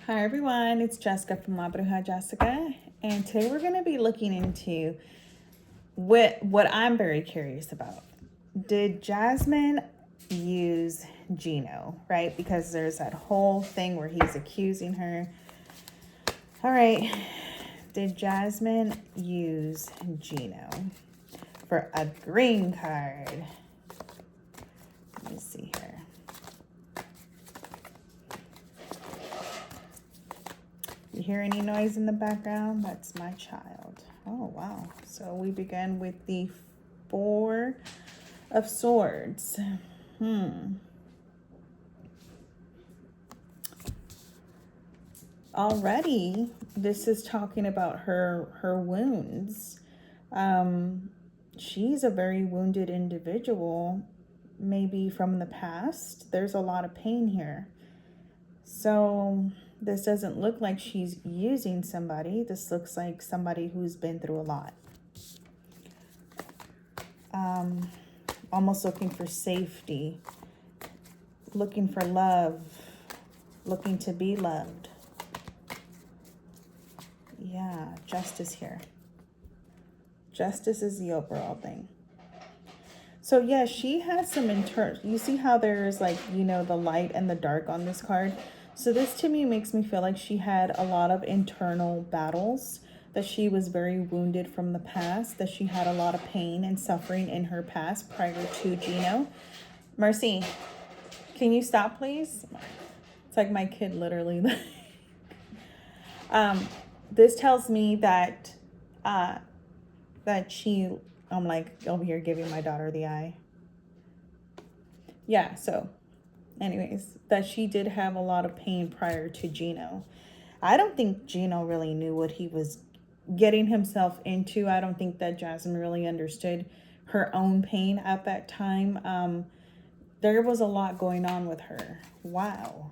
Hi everyone, it's Jessica from La Bruja Jessica, and today we're going to be looking into what I'm very curious about. Did Jasmine use Gino, right? Because there's that whole thing where he's accusing her. All right, did Jasmine use Gino for a green card? Let me see here. You hear any noise in the background? That's my child. Oh, wow. So we begin with the Four of Swords. Already, this is talking about her wounds. She's a very wounded individual, maybe from the past. There's a lot of pain here. So this doesn't look like she's using somebody. This looks like somebody who's been through a lot. Almost looking for safety, looking for love, looking to be loved. Yeah, justice here. Justice is the overall thing. So yeah, she has some you see how there's like, the light and the dark on this card. So this to me makes me feel like she had a lot of internal battles, that she was very wounded from the past, that she had a lot of pain and suffering in her past prior to Gino. Mercy, can you stop, please? It's like my kid literally. This tells me that I'm like over here giving my daughter the eye. Yeah, so anyways, that she did have a lot of pain prior to Gino. I don't think Gino really knew what he was getting himself into. I don't think that Jasmine really understood her own pain at that time. There was a lot going on with her. Wow.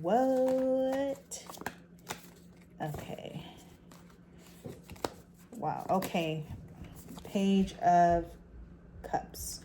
What? Okay. Wow. Okay. Page of Cups.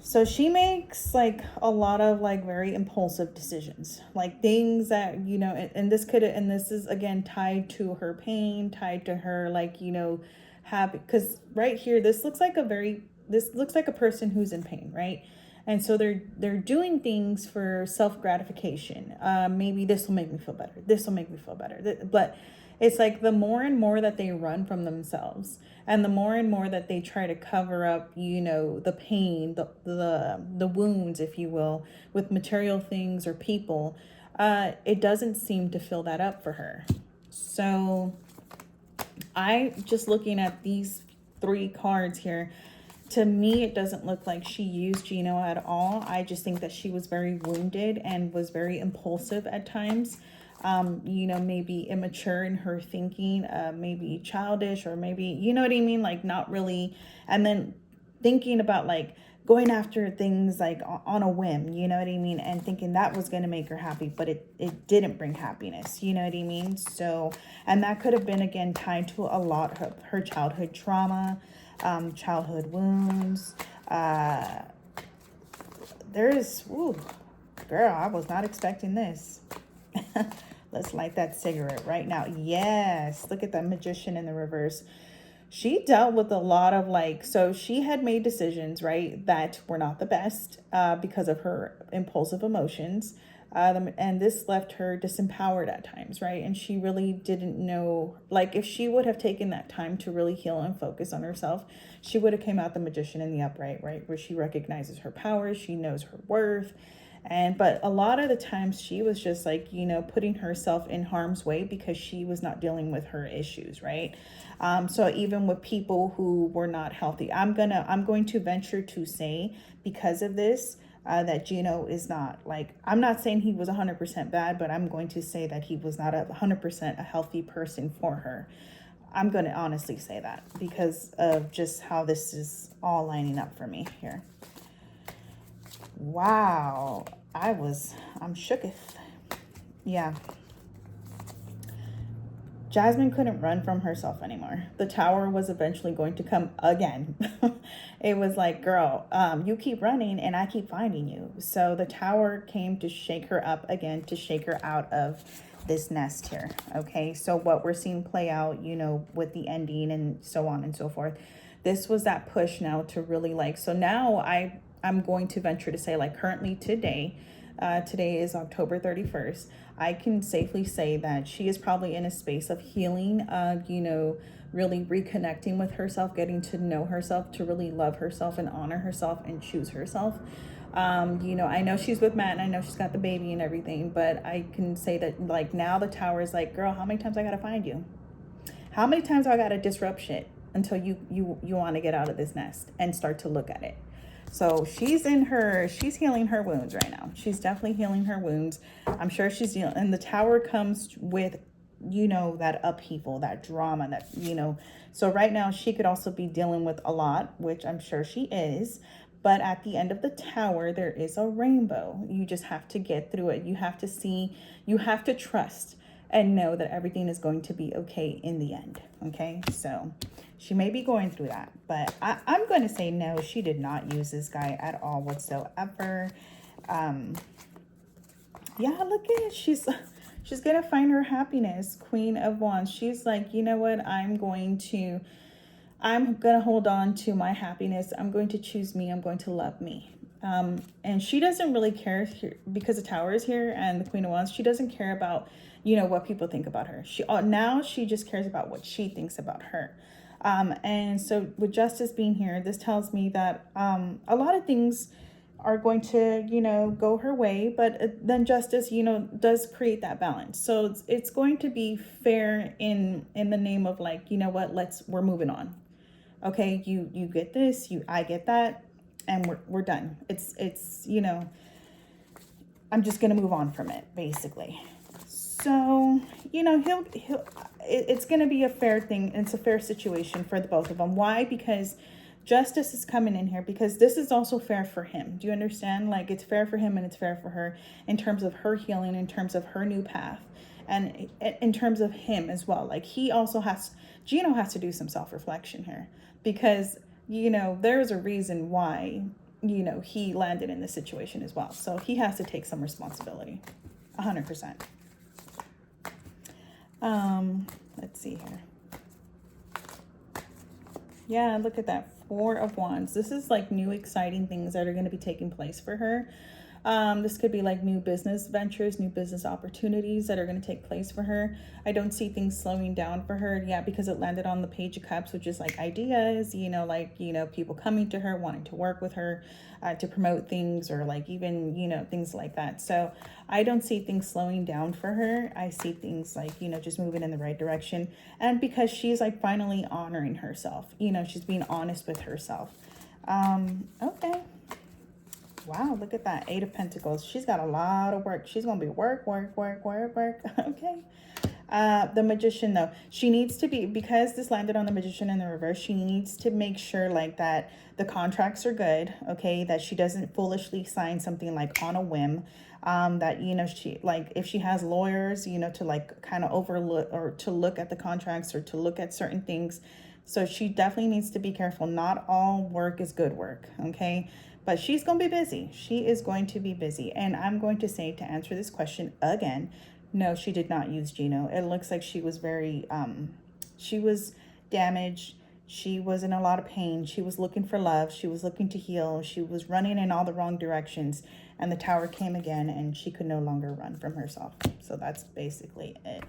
So she makes like a lot of like very impulsive decisions, like things that, and this is again tied to her pain, tied to her like, because right here, this looks like a person who's in pain, right? And so they're doing things for self-gratification. Maybe this will make me feel better. This will make me feel better. But it's like the more and more that they run from themselves, and the more and more that they try to cover up, the pain, the wounds, if you will, with material things or people, it doesn't seem to fill that up for her. So I just looking at these three cards here, to me, it doesn't look like she used Gino at all. I just think that she was very wounded and was very impulsive at times. Maybe immature in her thinking, maybe childish, or maybe, you know what I mean? Like not really. And then thinking about like going after things like on a whim, you know what I mean? And thinking that was going to make her happy, but it didn't bring happiness, you know what I mean? So, and that could have been again tied to a lot of her childhood trauma, childhood wounds. Girl, I was not expecting this. Let's light that cigarette right now. Yes, look at that Magician in the reverse. She dealt with a lot of so she had made decisions, right, that were not the best because of her impulsive emotions. And this left her disempowered at times, right? And she really didn't know, if she would have taken that time to really heal and focus on herself, she would have came out the Magician in the upright, right? Where she recognizes her powers, she knows her worth. But a lot of the times she was just putting herself in harm's way because she was not dealing with her issues, right? So even with people who were not healthy, I'm going to venture to say, because of this, that Gino is not I'm not saying he was 100% bad, but I'm going to say that he was not 100% a healthy person for her. I'm going to honestly say that because of just how this is all lining up for me here. Wow, I'm shooketh. Yeah. Jasmine couldn't run from herself anymore. The tower was eventually going to come again. It was like, girl, you keep running and I keep finding you. So the tower came to shake her up again, to shake her out of this nest here. Okay, so what we're seeing play out, you know, with the ending and so on and so forth, this was that push now to really like, so now I'm going to venture to say, like, currently today, today is October 31st. I can safely say that she is probably in a space of healing, you know, really reconnecting with herself, getting to know herself, to really love herself and honor herself and choose herself. You know, I know she's with Matt and I know she's got the baby and everything, but I can say that, like, now the tower is like, girl, how many times I gotta find you? How many times I gotta disrupt shit until you want to get out of this nest and start to look at it? So she's healing her wounds right now. She's definitely healing her wounds. I'm sure she's dealing, and the tower comes with, you know, that upheaval, that drama, that, you know, so right now she could also be dealing with a lot, which I'm sure she is. But at the end of the tower, there is a rainbow. You just have to get through it. You have to see, you have to trust and know that everything is going to be okay in the end. Okay, so she may be going through that, but I'm going to say no, she did not use this guy at all whatsoever. Yeah, look at it. She's gonna find her happiness. Queen of Wands. She's like, you know what, I'm gonna hold on to my happiness. I'm going to choose me. I'm going to love me. And she doesn't really care because the tower is here and the Queen of Wands. She doesn't care about, you know, what people think about her. Now she just cares about what she thinks about her. And so with Justice being here, this tells me that a lot of things are going to, you know, go her way, but then Justice, you know, does create that balance. So it's going to be fair in the name of, like, you know what, we're moving on. Okay, you get this, I get that, and we're done. It's you know, I'm just gonna move on from it, basically. So, you know, it's gonna be a fair thing. It's a fair situation for the both of them. Why? Because Justice is coming in here, because this is also fair for him. Do you understand? Like, it's fair for him and it's fair for her in terms of her healing, in terms of her new path, and in terms of him as well. Like, Gino has to do some self-reflection here, because, you know, there's a reason why, you know, he landed in this situation as well. So he has to take some responsibility, 100%. Let's see here. Yeah, look at that. 4 of Wands. This is like new exciting things that are going to be taking place for her. This could be like new business ventures, new business opportunities that are going to take place for her. I don't see things slowing down for her. Yeah, because it landed on the Page of Cups, which is like ideas, you know, like, you know, people coming to her, wanting to work with her, to promote things, or like even, you know, things like that. So I don't see things slowing down for her. I see things like, you know, just moving in the right direction. And because she's like finally honoring herself, you know, she's being honest with herself. Okay. Wow, look at that. 8 of Pentacles. She's got a lot of work. She's going to be work. Okay. The Magician, though. She needs to be, because this landed on the Magician in the reverse, she needs to make sure, like, that the contracts are good, okay? That she doesn't foolishly sign something, like, on a whim. That, you know, she, like, if she has lawyers, you know, to, like, kind of overlook or to look at the contracts or to look at certain things. So she definitely needs to be careful. Not all work is good work, okay? But she's going to be busy. She is going to be busy. And I'm going to say, to answer this question again, no, she did not use Gino. It looks like she was very, she was damaged. She was in a lot of pain. She was looking for love. She was looking to heal. She was running in all the wrong directions. And the tower came again and she could no longer run from herself. So that's basically it.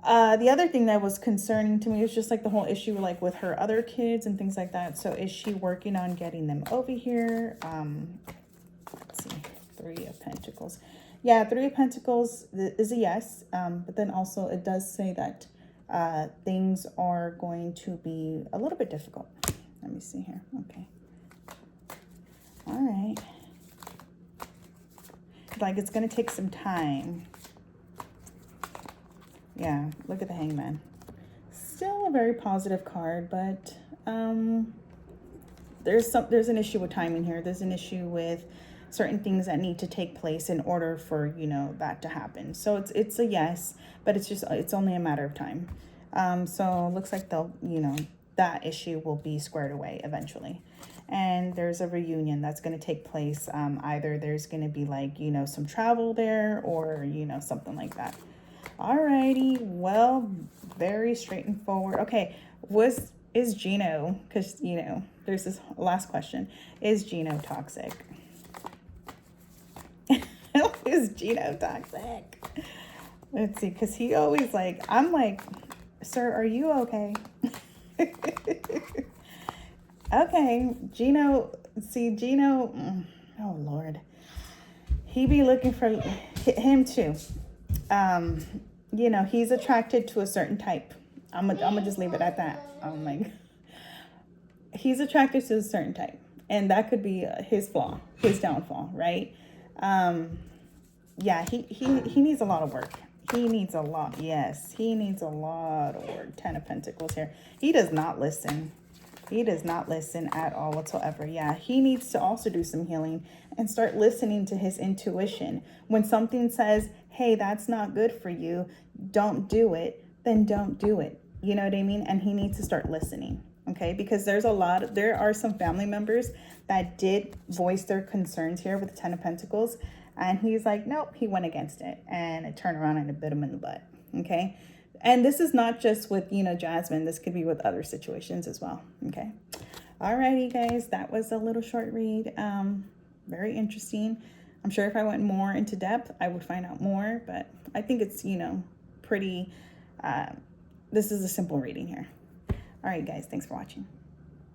The other thing that was concerning to me was just like the whole issue, like with her other kids and things like that. So is she working on getting them over here? Let's see, 3 of Pentacles. Yeah, 3 of Pentacles is a yes. But then also it does say that things are going to be a little bit difficult. Let me see here. Okay. All right. Like, it's going to take some time. Yeah, look at the Hangman. Still a very positive card, but there's an issue with timing here. There's an issue with certain things that need to take place in order for, you know, that to happen. So it's a yes, but it's only a matter of time. So it looks like they'll, you know, that issue will be squared away eventually. And there's a reunion that's going to take place. Either there's going to be, like, you know, some travel there, or, you know, something like that. Alrighty, well, very straightforward. Okay, is Gino, because, you know, there's this last question. Is Gino toxic? Is Gino toxic? Let's see, because he always like, I'm like, sir, are you okay? Okay, Gino, see, Gino, oh Lord. He be looking for him too. You know, he's attracted to a certain type. I'm gonna just leave it at that. I'm like, he's attracted to a certain type, and that could be his flaw, his downfall, right? Yeah, he needs a lot of work. He needs a lot. Yes, he needs a lot of work. 10 of Pentacles here. He does not listen. He does not listen at all whatsoever. Yeah, he needs to also do some healing and start listening to his intuition. When something says, hey, that's not good for you, don't do it, then don't do it. You know what I mean? And he needs to start listening, okay? Because there are some family members that did voice their concerns here with the 10 of Pentacles. And he's like, nope, he went against it. And it turned around and it bit him in the butt, okay? And this is not just with, you know, Jasmine. This could be with other situations as well. Okay. Alrighty, guys. That was a little short read. Very interesting. I'm sure if I went more into depth, I would find out more. But I think it's, you know, pretty... this is a simple reading here. All right, guys. Thanks for watching.